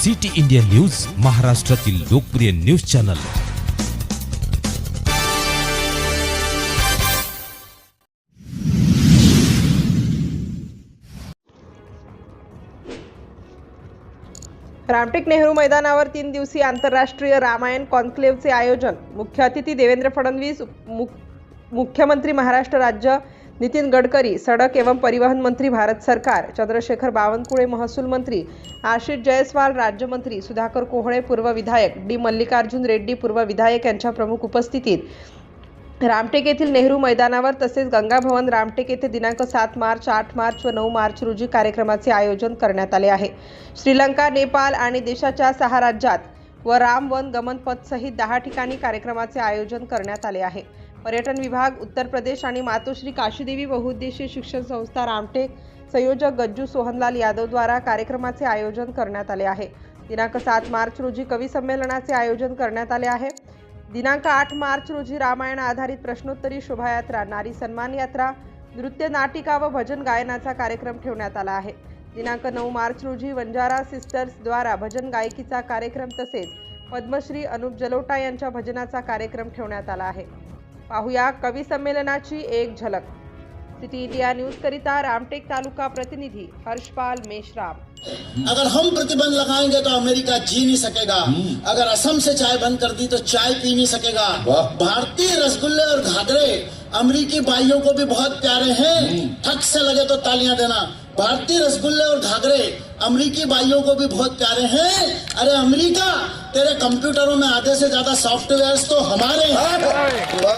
City India news, महाराष्ट्रातील लोकप्रिय news channel. Ramtek Nehru मैदानावर 3 दिवसीय आंतरराष्ट्रीय रामायण कॉन्क्लेव्हचे आयोजन। मुख्य अतिथी देवेंद्र फडणवीस, मुख्यमंत्री महाराष्ट्र राज्य नितीन गडकरी, सड़क एवं परिवहन मंत्री भारत सरकार, चंद्रशेखर बावनकुळे महसूल मंत्री, आशिष जयस्वाल राज्यमंत्री, सुधाकर कोहळे पूर्व विधायक, डी मल्लिकार्जुन रेड्डी पूर्व विधायक यांच्या प्रमुख उपस्थितीत रामटेक येथील नेहरू मैदानावर तसेच गंगा भवन रामटेक येथे दिनांक 7 मार्च, 8 मार्च व 9 मार्च रोजी कार्यक्रमाचे आयोजन करण्यात आले आहे। श्रीलंका, नेपाळ आणि देशाच्या 6 राज्यात व राम वन गमन पथ सहित 10 ठिकाणी कार्यक्रमाचे आयोजन करण्यात आले आहे। पर्यटन विभाग, उत्तर प्रदेश आणि मातोश्री काशीदेवी बहुउद्देशीय शिक्षण संस्था रामटेक संयोजक गज्जू सोहनलाल यादव द्वारा कार्यक्रमाचे आयोजन करण्यात आले आहे। दिनांक 7 मार्च रोजी कवी संमेलनाचे आयोजन करण्यात आले आहे। दिनांक 8 मार्च रोजी रामायण आधारित प्रश्नोत्तरी शोभायात्रा, नारी सन्मान यात्रा, नृत्य नाटिका व भजन गायनाचा कार्यक्रम ठेवण्यात आला आहे। दिनांक 9 मार्च रोजी वंजारा सिस्टर्स द्वारा भजन गायकीचा कार्यक्रम तसेच पद्मश्री अनुप जलोटा यांच्या भजनाचा कार्यक्रम ठेवण्यात आला आहे। पाहुया कवी संमेलनाची एक झलक। सिटी इंडिया न्यूज करिता रामटेक तालुका प्रतिनिधि हर्षपाल मेश्राम। अगर हम प्रतिबंध लगाएंगे तो अमेरिका जी नहीं सकेगा। अगर असम से चाय बंद कर दी तो चाय पी नहीं सकेगा। भारतीय रसगुल्ले और घाघरे अमेरिकी भाइयों को भी बहुत प्यारे हैं। ठक से लगे तो तालियां देना। भारतीय रसगुल्ले और घाघरे अमेरिकी भाइयों को भी बहुत प्यारे हैं। अरे अमेरिका, तेरे कंप्यूटरों में आधे से ज्यादा सॉफ्टवेयर तो हमारे हैं।